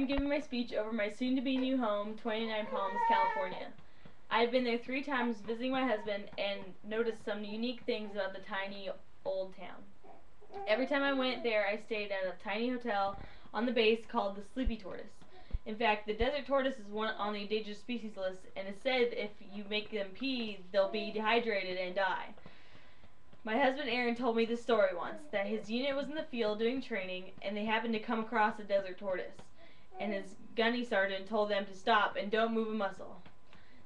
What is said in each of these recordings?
giving my speech over my soon-to-be new home, 29 Palms, California. I've been there 3 times visiting my husband and noticed some unique things about the tiny old town. Every time I went there, I stayed at a tiny hotel on the base called the Sleepy Tortoise. In fact, the desert tortoise is one on the endangered species list, and it's said if you make them pee, they'll be dehydrated and die. My husband Aaron told me this story once, that his unit was in the field doing training, and they happened to come across a desert tortoise, and his gunny sergeant told them to stop and don't move a muscle.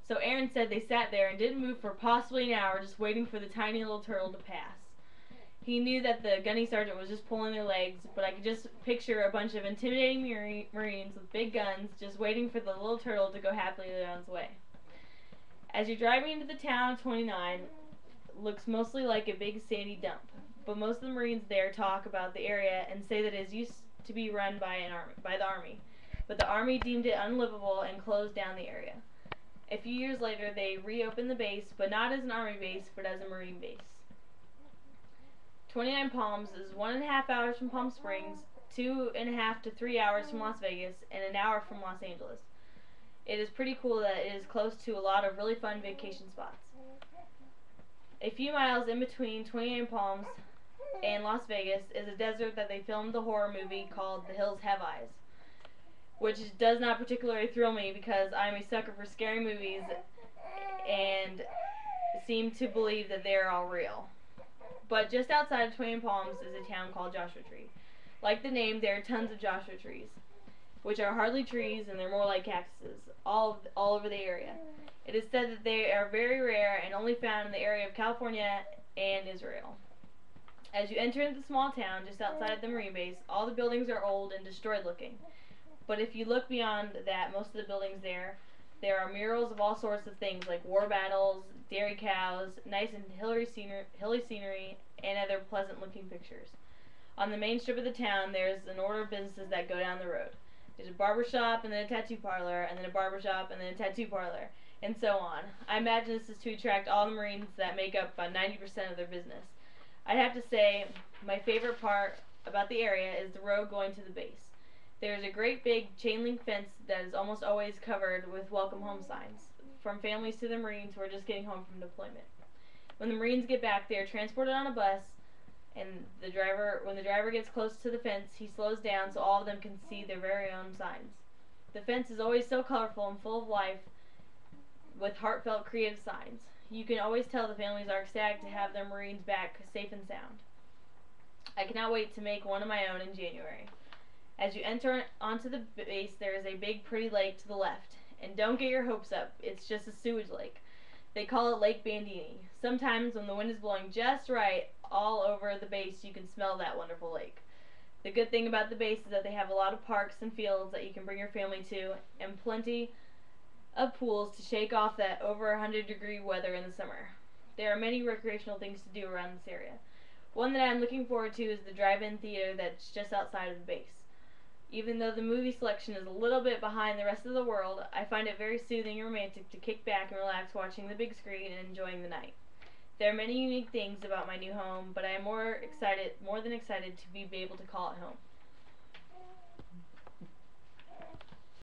So Aaron said they sat there and didn't move for possibly an hour, just waiting for the tiny little turtle to pass. He knew that the gunny sergeant was just pulling their legs, but I could just picture a bunch of intimidating Marines with big guns just waiting for the little turtle to go happily on its way. As you're driving into the town of 29, looks mostly like a big sandy dump, but most of the Marines there talk about the area and say that it used to be run by the Army, but the Army deemed it unlivable and closed down the area. A few years later, they reopened the base, but not as an Army base, but as a Marine base. 29 Palms is 1.5 hours from Palm Springs, 2.5 to 3 hours from Las Vegas, and an hour from Los Angeles. It is pretty cool that it is close to a lot of really fun vacation spots. A few miles in between 29 Palms and Las Vegas is a desert that they filmed the horror movie called The Hills Have Eyes, which does not particularly thrill me because I'm a sucker for scary movies and seem to believe that they're all real. But just outside of 29 Palms is a town called Joshua Tree. Like the name, there are tons of Joshua trees, which are hardly trees and they're more like cactuses, all over the area. It is said that they are very rare and only found in the area of California and Israel. As you enter into the small town just outside of the Marine base, all the buildings are old and destroyed looking. But if you look beyond that, most of the buildings there are murals of all sorts of things like war battles, dairy cows, nice and hilly scenery, and other pleasant looking pictures. On the main strip of the town, there's an order of businesses that go down the road. There's a barber shop and then a tattoo parlor, and then a barber shop and then a tattoo parlor, and so on. I imagine this is to attract all the Marines that make up about 90% of their business. I'd have to say my favorite part about the area is the road going to the base. There's a great big chain link fence that is almost always covered with welcome home signs, from families to the Marines who are just getting home from deployment. When the Marines get back, they are transported on a bus, and when the driver gets close to the fence, he slows down so all of them can see their very own signs. The fence is always so colorful and full of life with heartfelt creative signs. You can always tell the families are ecstatic to have their Marines back safe and sound. I cannot wait to make one of my own in January. As you enter onto the base, there is a big pretty lake to the left. And don't get your hopes up, it's just a sewage lake. They call it Lake Bandini. Sometimes when the wind is blowing just right all over the base, you can smell that wonderful lake. The good thing about the base is that they have a lot of parks and fields that you can bring your family to, and plenty of pools to shake off that over 100-degree weather in the summer. There are many recreational things to do around this area. One that I'm looking forward to is the drive-in theater that's just outside of the base. Even though the movie selection is a little bit behind the rest of the world, I find it very soothing and romantic to kick back and relax watching the big screen and enjoying the night. There are many unique things about my new home, but I am more than excited to be able to call it home.